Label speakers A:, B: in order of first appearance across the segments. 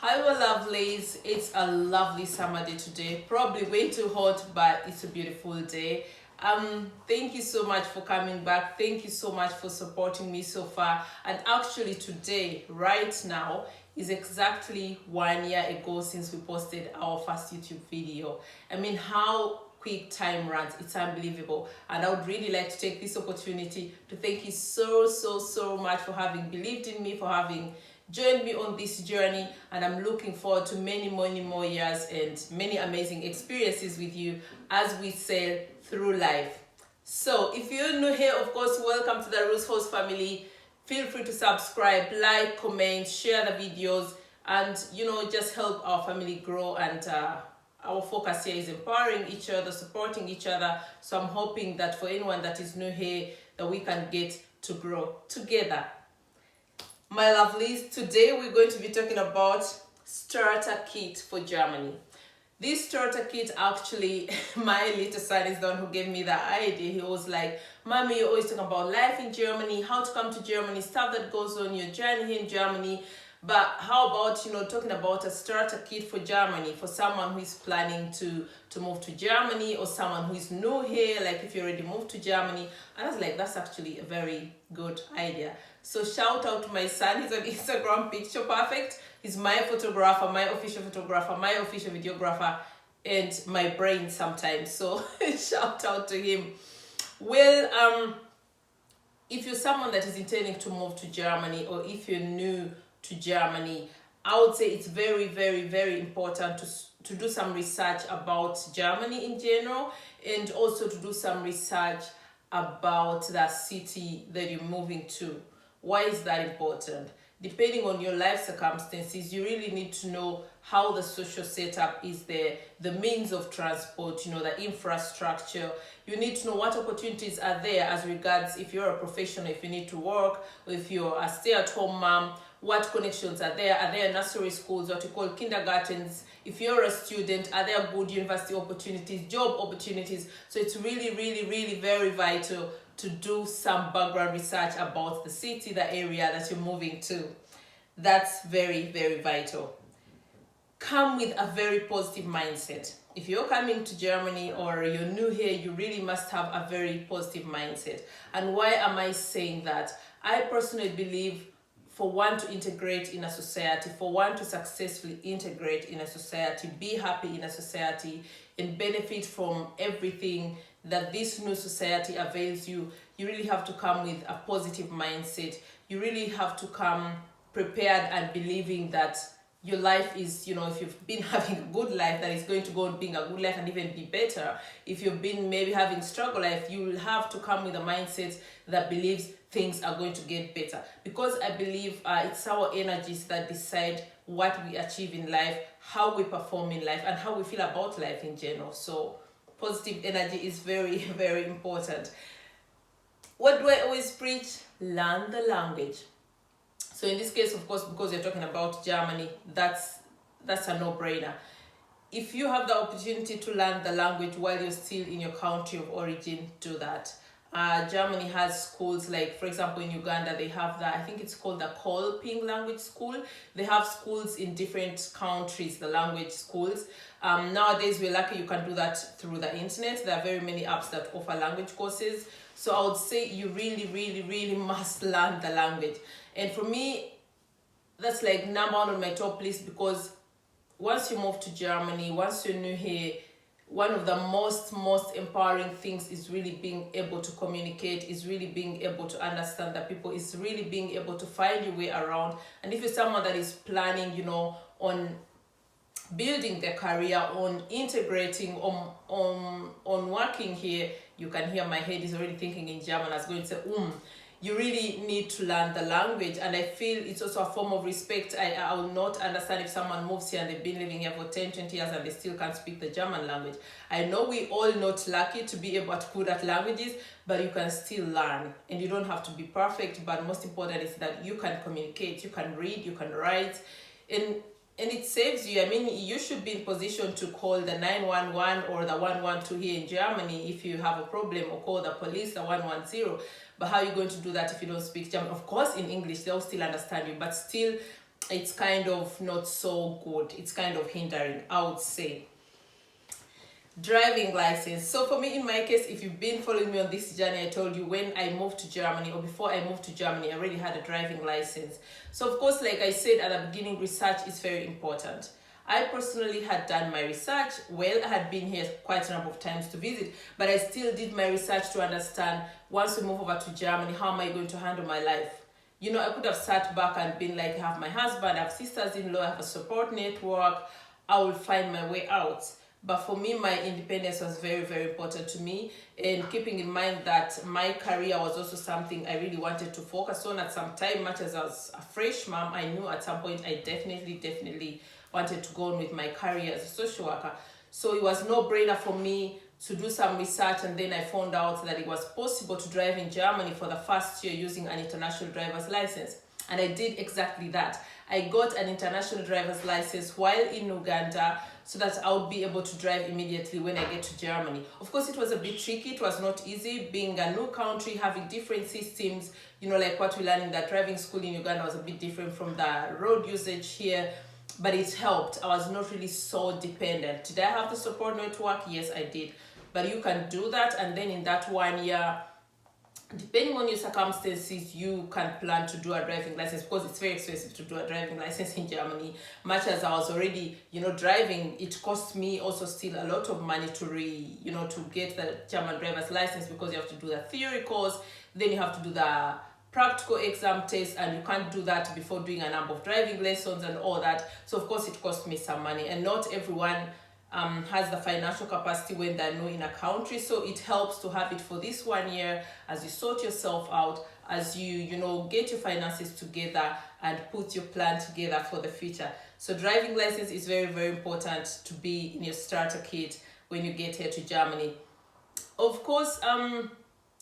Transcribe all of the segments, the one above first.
A: Hello lovelies, it's a lovely summer day today. Probably way too hot, but it's a beautiful day. Thank you so much for coming back. Thank you so much for supporting me so far. And actually today, right now, is exactly 1 year ago since we posted our first YouTube video. I mean, how quick time runs, it's unbelievable. And I would really like to take this opportunity to thank you so much for having believed in me, for having joined me on this journey, and I'm looking forward to many more years and many amazing experiences with you as we sail through life. So if you're new here, of course, welcome to the RELOCATIOn family. Feel free to subscribe, like, comment, share the videos, and just help our family grow. And our focus here is empowering each other, supporting each other. So I'm hoping that for anyone that is new here, that we can get to grow together. My lovelies, today we're going to be talking about starter kit for Germany. This starter kit, actually, my little son is the one who gave me the idea. He was like, Mommy, you're always talking about life in Germany, how to come to Germany, stuff that goes on your journey here in Germany. But how about, talking about a starter kit for Germany, for someone who is planning to move to Germany, or someone who is new here, like if you already moved to Germany. And I was like, that's actually a very good idea. So shout out to my son. He's on Instagram, picture perfect. He's my photographer, my official photographer, my official videographer, and my brain sometimes. So shout out to him. Well, if you're someone that is intending to move to Germany, or if you're new to Germany, I would say it's very important to do some research about Germany in general, and also to do some research about the city that you're moving to. Why is that important? Depending on your life circumstances, you really need to know how the social setup is there, the means of transport, the infrastructure. You need to know what opportunities are there as regards if you're a professional, if you need to work, or if you're a stay-at-home mom, what connections are there? Are there nursery schools, what you call kindergartens? If you're a student, are there good university opportunities, job opportunities? So it's really very vital to do some background research about the city, the area that you're moving to. That's very vital. Come with a very positive mindset. If you're coming to Germany or you're new here, you really must have a very positive mindset. And why am I saying that? I personally believe for one to integrate in a society, for one to successfully integrate in a society, be happy in a society, and benefit from everything that this new society avails you, you really have to come with a positive mindset. You really have to come prepared and believing that your life is, if you've been having a good life, that is going to go on being a good life and even be better. If you've been maybe having struggle life, you will have to come with a mindset that believes things are going to get better. Because I believe it's our energies that decide what we achieve in life, how we perform in life, and how we feel about life in general. So positive energy is very important. What do I always preach? Learn the language. So in this case, of course, because you're talking about Germany, that's a no-brainer. If you have the opportunity to learn the language while you're still in your country of origin, do that. Germany has schools, like for example in Uganda they have I think it's called the Kolping language school. They have schools in different countries, the language schools. Nowadays we're lucky you can do that through the internet. There are very many apps that offer language courses. So I would say you really must learn the language. And for me, that's like number one on my top list, because once you move to Germany, once you're new here, one of the most empowering things is really being able to communicate, is really being able to understand the people, is really being able to find your way around. And if you're someone that is planning, on building their career, on integrating, on working here, you can hear my head is already thinking in German. I was going to say, you really need to learn the language. And I feel it's also a form of respect. I will not understand if someone moves here and they've been living here for 10-20 years and they still can't speak the German language. I know we all not lucky to be able to good at languages, but you can still learn. And you don't have to be perfect, but most important is that you can communicate, you can read, you can write, and it saves you. I mean, you should be in position to call the 911 or the 112 here in Germany if you have a problem, or call the police, the 110. But how are you going to do that if you don't speak German? Of course, in English, they'll still understand you, but still, it's kind of not so good. It's kind of hindering, I would say. Driving license. So for me, in my case, if you've been following me on this journey, I told you when I moved to Germany, or before I moved to Germany, I already had a driving license. So of course, like I said at the beginning, research is very important. I personally had done my research. Well, I had been here quite a number of times to visit, but I still did my research to understand, once we move over to Germany, how am I going to handle my life? You know, I could have sat back and been like, I have my husband, I have sisters-in-law, I have a support network, I will find my way out. But for me, my independence was very, very important to me. And keeping in mind that my career was also something I really wanted to focus on at some time. Much as I was a fresh mom, I knew at some point I definitely wanted to go on with my career as a social worker. So it was no brainer for me to do some research, and then I found out that it was possible to drive in Germany for the first year using an international driver's license. And I did exactly that. I got an international driver's license while in Uganda, so that I would be able to drive immediately when I get to Germany. Of course, it was a bit tricky. It was not easy being a new country, having different systems. You know, like what we learned in the driving school in Uganda was a bit different from the road usage here, but it helped. I was not really so dependent. Did I have the support network? Yes, I did. But you can do that, and then in that 1 year, depending on your circumstances, you can plan to do a driving license, because it's very expensive to do a driving license in Germany. Much as I was already, you know, driving, it cost me also still a lot of money to to get the German driver's license, because you have to do the theory course, then you have to do the practical exam test, and you can't do that before doing a number of driving lessons and all that. So of course it cost me some money, and not everyone has the financial capacity when they're new in a country. So it helps to have it for this 1 year as you sort yourself out, as you get your finances together and put your plan together for the future. So driving license is very, very important to be in your starter kit when you get here to Germany. Of course,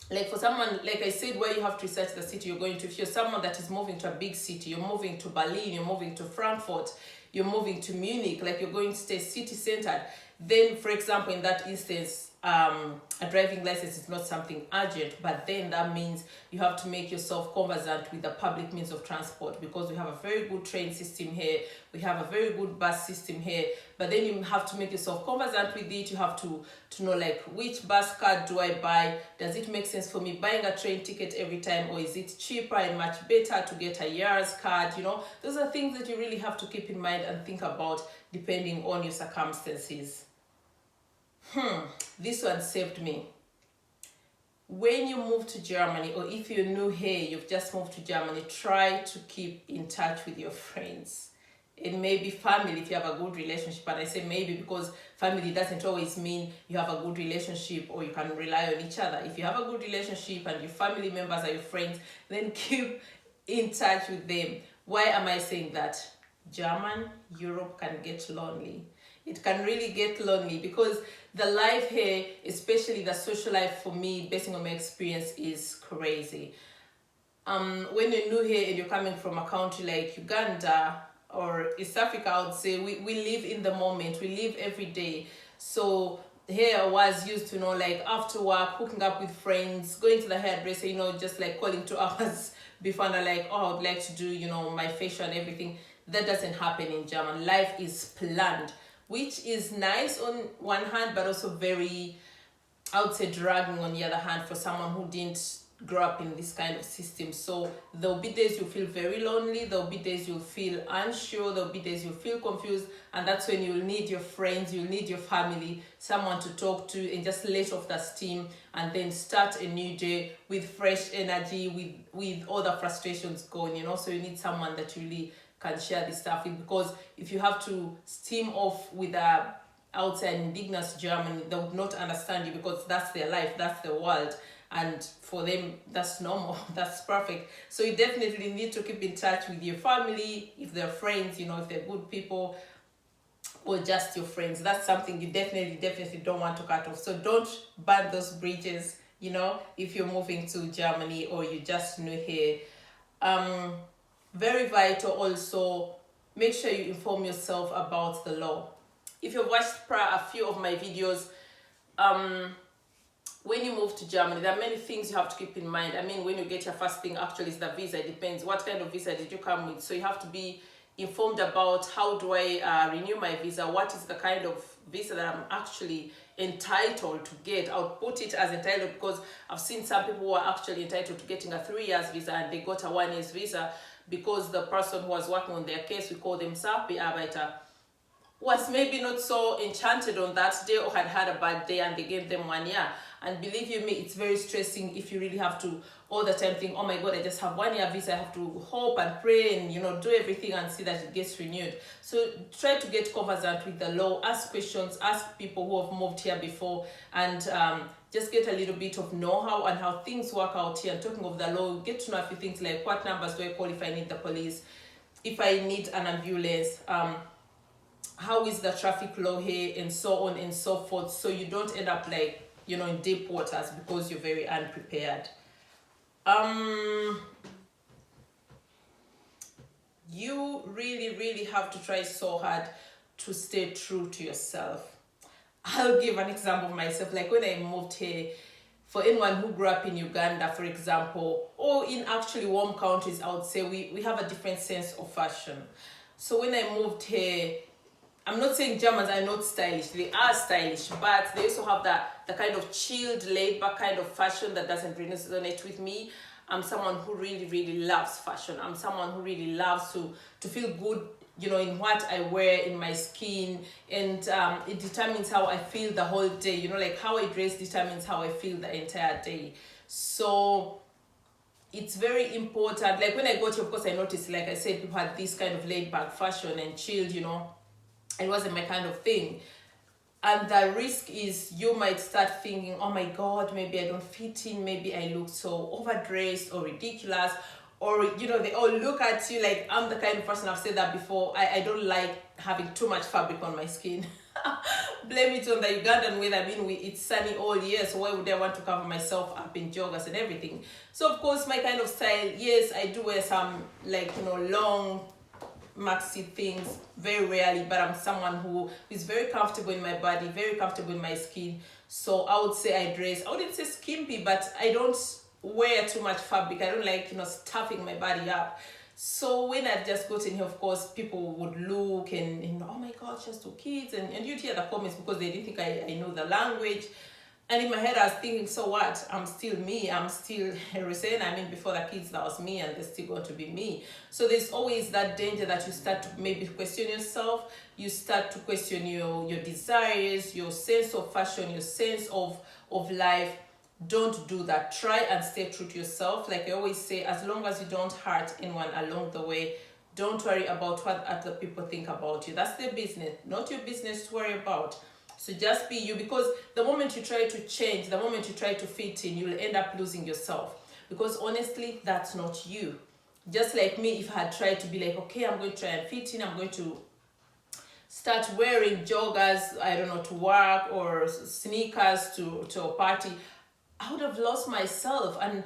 A: like for someone, like I said, where you have to research the city you're going to. If you're someone that is moving to a big city, you're moving to Berlin, you're moving to Frankfurt, you're moving to Munich, like you're going to stay city-centered, then, for example, in that instance, a driving license is not something urgent, but then that means you have to make yourself conversant with the public means of transport, because we have a very good train system here, we have a very good bus system here, but then you have to make yourself conversant with it. You have to know, like, which bus card do I buy? Does it make sense for me buying a train ticket every time, or is it cheaper and much better to get a year's card? You know, those are things that you really have to keep in mind and think about depending on your circumstances. This one saved me. When you move to Germany, or if you're new here, you've just moved to Germany, try to keep in touch with your friends and maybe family if you have a good relationship. And I say maybe because family doesn't always mean you have a good relationship or you can rely on each other. If you have a good relationship and your family members are your friends, then keep in touch with them. Why am I saying that? Europe can get lonely. It can really get lonely, because the life here, especially the social life for me, based on my experience, is crazy. When you're new here and you're coming from a country like Uganda or East Africa, I would say we live in the moment, we live every day. So here I was used to, like, after work, hooking up with friends, going to the hairdresser, just like calling 2 hours before, and like, oh, I would like to do, my facial and everything. That doesn't happen in German. Life is planned, which is nice on one hand, but also very, I would say, dragging on the other hand for someone who didn't grow up in this kind of system. So there'll be days you'll feel very lonely, there'll be days you'll feel unsure, there'll be days you'll feel confused, and that's when you'll need your friends, you'll need your family, someone to talk to and just let off the steam, and then start a new day with fresh energy, with all the frustrations gone, So you need someone that you really can share this stuff with, because if you have to steam off with a outside indigenous German, they would not understand you, because that's their life, that's their world, and for them that's normal, that's perfect. So you definitely need to keep in touch with your family, if they're friends, if they're good people, or just your friends. That's something you definitely don't want to cut off. So don't burn those bridges, if you're moving to Germany or you're just new here. Very vital also, make sure you inform yourself about the law. If you've watched a few of my videos, when you move to Germany, there are many things you have to keep in mind. I mean, when you get your first thing, actually, is the visa. It depends what kind of visa did you come with. So you have to be informed about how do I renew my visa, what is the kind of visa that I'm actually entitled to get. I'll put it as entitled because I've seen some people who are actually entitled to getting a 3 years visa and they got a 1 year visa because the person who was working on their case, we call them Sachbearbeiter, was maybe not so enchanted on that day or had a bad day and they gave them 1 year. And believe you me, it's very stressing if you really have to all the time think, oh my God, I just have 1 year visa. I have to hope and pray and, do everything and see that it gets renewed. So try to get conversant with the law, ask questions, ask people who have moved here before, and just get a little bit of know-how and how things work out here. And talking of the law, get to know a few things like what numbers do I call if I need the police, if I need an ambulance, how is the traffic law here, and so on and so forth, so you don't end up like, in deep waters because you're very unprepared. You really have to try so hard to stay true to yourself. I'll give an example of myself. Like when I moved here, for anyone who grew up in Uganda, for example, or in actually warm countries, I would say we have a different sense of fashion. So when I moved here, I'm not saying Germans are not stylish, they are stylish, but they also have the kind of chilled, laid-back kind of fashion that doesn't resonate with me. I'm someone who really loves fashion. I'm someone who really loves to feel good, in what I wear, in my skin, and it determines how I feel the whole day. Like how I dress determines how I feel the entire day. So it's very important. Like when I got here, of course, I noticed, like I said, people had this kind of laid-back fashion and chilled, It wasn't my kind of thing. And the risk is you might start thinking, oh my God, maybe I don't fit in, maybe I look so overdressed or ridiculous, or they all look at you like I'm the kind of person, I've said that before, I don't like having too much fabric on my skin. Blame it on the Ugandan weather. It's sunny all year, so why would I want to cover myself up in joggers and everything? So of course my kind of style, yes, I do wear some long maxi things very rarely, but I'm someone who is very comfortable in my body, very comfortable in my skin. So I would say I wouldn't say skimpy, but I don't wear too much fabric. I don't like stuffing my body up. So when I've just gotten here, of course, people would look and oh my God, she has 2 kids, and you'd hear the comments because they didn't think I know the language. And in my head, I was thinking, so what? I'm still me. I'm still Hussein. Before the kids, that was me, and they're still going to be me. So there's always that danger that you start to maybe question yourself. You start to question your desires, your sense of fashion, your sense of life. Don't do that. Try and stay true to yourself. Like I always say, as long as you don't hurt anyone along the way, don't worry about what other people think about you. That's their business, not your business to worry about. So just be you, because the moment you try to change, the moment you try to fit in, you'll end up losing yourself. Because honestly, that's not you. Just like me, if I had tried to be like, okay, I'm going to try and fit in, I'm going to start wearing joggers, I don't know, to work, or sneakers to a party, I would have lost myself. And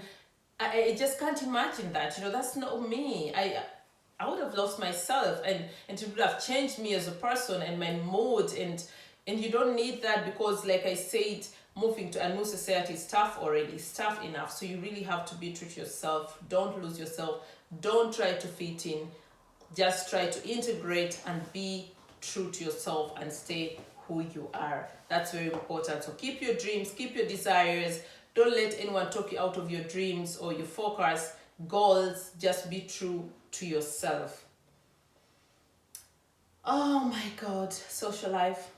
A: I just can't imagine that. That's not me. I would have lost myself, and it would have changed me as a person and my mood, and you don't need that, because like I said, moving to a new society is tough already, it's tough enough. So you really have to be true to yourself. Don't lose yourself. Don't try to fit in. Just try to integrate and be true to yourself and stay who you are. That's very important. So keep your dreams, keep your desires. Don't let anyone talk you out of your dreams or your focus, goals. Just be true to yourself. Oh my God, social life.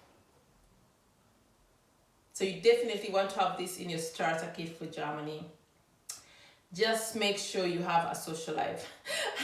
A: So you definitely want to have this in your starter kit for Germany. Just make sure you have a social life.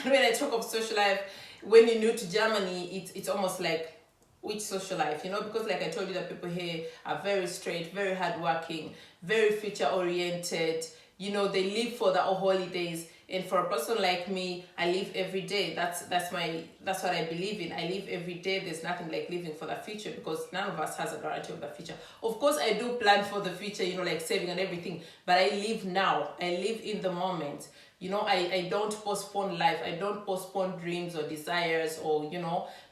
A: And when I talk of social life, when you're new to Germany, it's almost like, which social life? Because like I told you, that people here are very straight, very hardworking, very future oriented. They live for the holidays. And for a person like me, I live every day. That's what I believe in. I live every day. There's nothing like living for the future, because none of us has a guarantee of the future. Of course, I do plan for the future, like saving and everything, but I live now. I live in the moment. I don't postpone life. I don't postpone dreams or desires, or,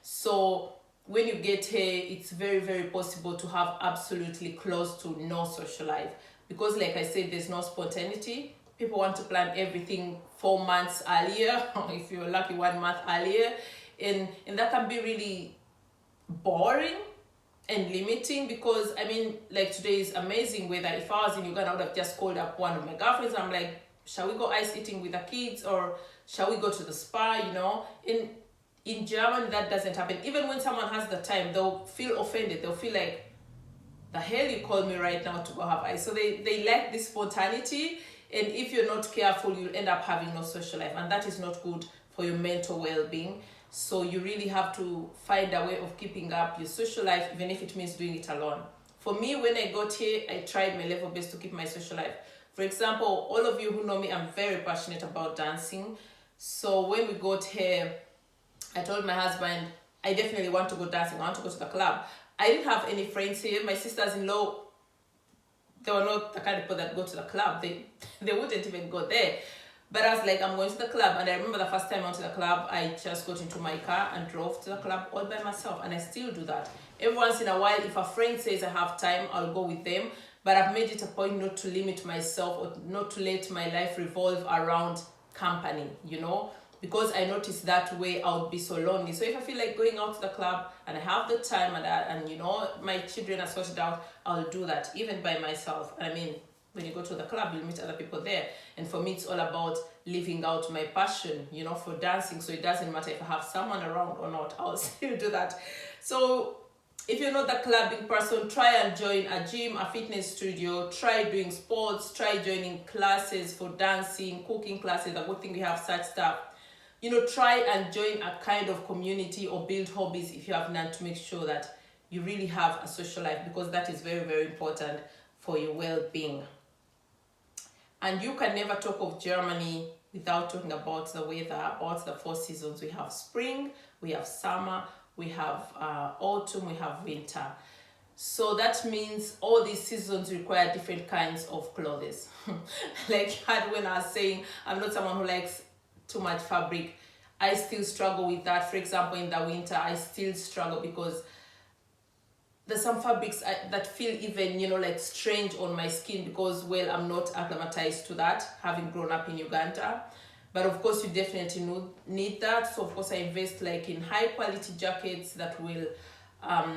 A: so when you get here, it's very, very possible to have absolutely close to no social life, because like I said, there's no spontaneity. People want to plan everything 4 months earlier, if you're lucky 1 month earlier, and that can be really boring and limiting, because I mean, like today is amazing weather. If I was in Uganda, I would have just called up one of my girlfriends. I'm like, shall we go ice eating with the kids, or shall we go to the spa? You know, in Germany that doesn't happen. Even when someone has the time, they'll feel offended. They'll feel like, the hell you call me right now to go have ice. So they lack this spontaneity, and if you're not careful, you'll end up having no social life, and that is not good for your mental well-being. So you really have to find a way of keeping up your social life, even if it means doing it alone. For me, when I got here, I tried my level best to keep my social life. For example, all of you who know me, I'm very passionate about dancing. So when we got here, I told my husband, I definitely want to go dancing. I want to go to the club. I didn't have any friends here. My sisters-in-law, they were not the kind of people that go to the club. They wouldn't even go there. But I was like, I'm going to the club. And I remember the first time I went to the club, I just got into my car and drove to the club all by myself. And I still do that. Every once in a while, if a friend says I have time, I'll go with them. But I've made it a point not to limit myself, or not to let my life revolve around company, you know, because I noticed that way I would be so lonely. So if I feel like going out to the club and I have the time and you know, my children are sorted out, I'll do that even by myself. I mean, when you go to the club, you'll meet other people there. And for me, it's all about living out my passion, you know, for dancing. So it doesn't matter if I have someone around or not, I'll still do that. So if you're not the clubbing person, try and join a gym, a fitness studio, try doing sports, try joining classes for dancing, cooking classes. A good thing we have such stuff. You know, try and join a kind of community or build hobbies if you have none, to make sure that you really have a social life, because that is very, very important for your well-being. And you can never talk of Germany without talking about the weather, about the 4 seasons. We have spring, we have summer, we have autumn, we have winter. So that means all these seasons require different kinds of clothes. Like when I was saying, I'm not someone who likes too much fabric. I still struggle with that. For example, in the winter, I still struggle because there's some fabrics that feel even, you know, like strange on my skin, because, well, I'm not acclimatized to that, having grown up in Uganda. But of course, you definitely need that. So of course, I invest like in high quality jackets that will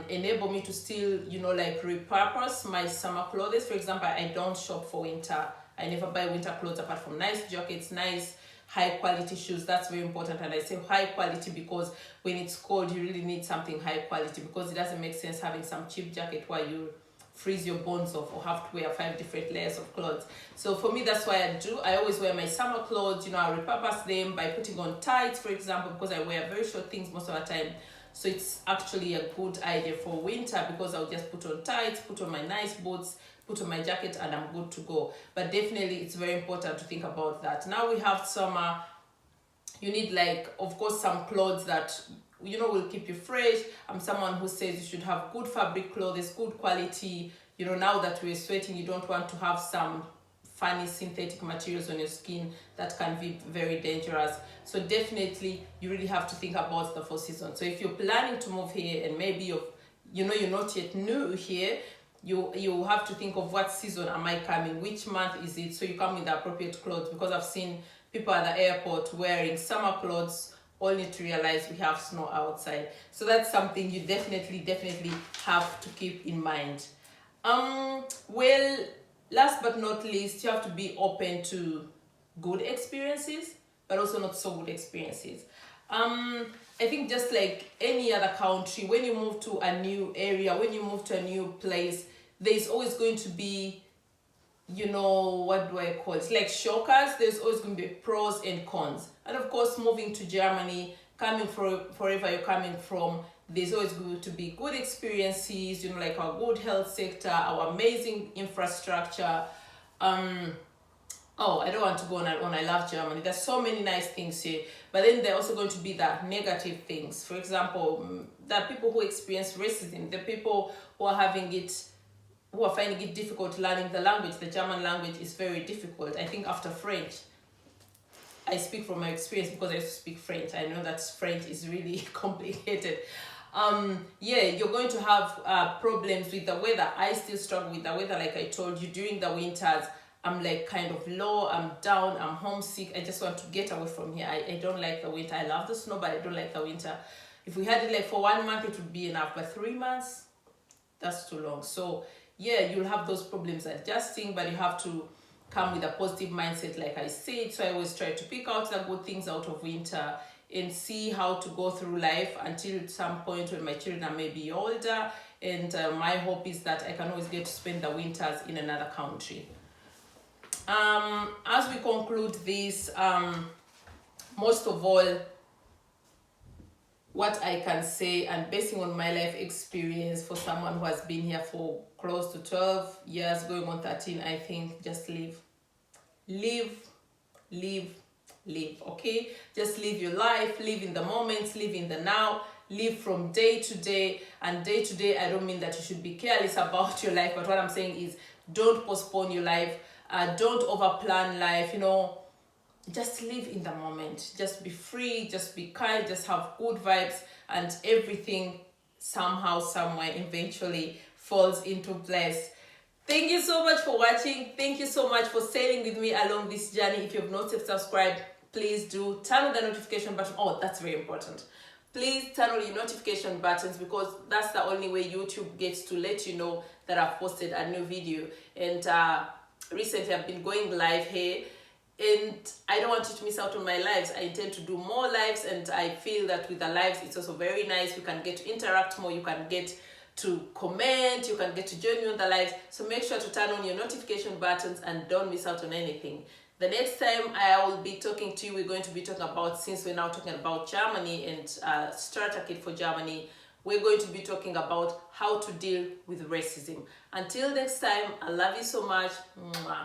A: enable me to still, you know, like repurpose my summer clothes. For example, I don't shop for winter. I never buy winter clothes apart from nice jackets, nice high quality shoes. That's very important. And I say high quality because when it's cold, you really need something high quality, because it doesn't make sense having some cheap jacket where you freeze your bones off or have to wear 5 different layers of clothes. So for me, that's why I always wear my summer clothes. You know, I repurpose them by putting on tights, for example, because I wear very short things most of the time. So it's actually a good idea for winter, because I'll just put on tights, put on my nice boots, put on my jacket, and I'm good to go. But definitely it's very important to think about that. Now we have summer. You need, like, of course, some clothes that, you know, will keep you fresh. I'm someone who says you should have good fabric clothes, good quality. You know, now that we're sweating, you don't want to have some funny synthetic materials on your skin that can be very dangerous. So definitely you really have to think about the 4 seasons. So if you're planning to move here and maybe you're not yet new here, you have to think of what season am I coming, which month is it, so you come with the appropriate clothes. Because I've seen people at the airport wearing summer clothes only to realize we have snow outside. So that's something you definitely have to keep in mind. Well, last but not least, you have to be open to good experiences, but also not so good experiences. I think just like any other country, when you move to a new area, when you move to a new place, there's always going to be, you know, what do I call it? Like shockers. There's always going to be pros and cons. And of course, moving to Germany, coming from wherever you're coming from, there's always going to be good experiences, you know, like our good health sector, our amazing infrastructure. Oh, I don't want to go on and on. I love Germany. There's so many nice things here. But then there are also going to be the negative things. For example, the people who experience racism, the people who are finding it difficult learning the language. The German language is very difficult. I think after French, I speak from my experience because I used to speak French. I know that French is really complicated. You're going to have problems with the weather. I still struggle with the weather, like I told you. During the winters, I'm like kind of low, I'm down, I'm homesick, I just want to get away from here. I don't like the winter. I love the snow, but I don't like the winter. If we had it like for 1 month, it would be enough, but 3 months, that's too long. So yeah, you'll have those problems adjusting, but you have to come with a positive mindset, like I said. So I always try to pick out the good things out of winter and see how to go through life until some point when my children are maybe older. And my hope is that I can always get to spend the winters in another country. As we conclude this, most of all, what I can say, and basing on my life experience, for someone who has been here for close to 12 years, going on 13, I think just live, okay? Just live your life, live in the moment, live in the now, live from day to day. And day to day, I don't mean that you should be careless about your life, but what I'm saying is don't postpone your life, don't overplan life, you know. Just live in the moment, just be free, just be kind, just have good vibes, and everything somehow, somewhere, eventually falls into place. Thank you so much for watching. Thank you so much for sailing with me along this journey. If you have not subscribed, please do turn on the notification button. Oh, that's very important. Please turn on your notification buttons, because that's the only way YouTube gets to let you know that I've posted a new video. And recently I've been going live here, and I don't want you to miss out on my lives. I intend to do more lives, and I feel that with the lives, it's also very nice. You can get to interact more, you can get to comment, you can get to join me on the lives. So make sure to turn on your notification buttons and don't miss out on anything. The next time I will be talking to you, we're going to be talking about, since we're now talking about Germany and Starterkit for Germany, we're going to be talking about how to deal with racism. Until next time, I love you so much. Mwah.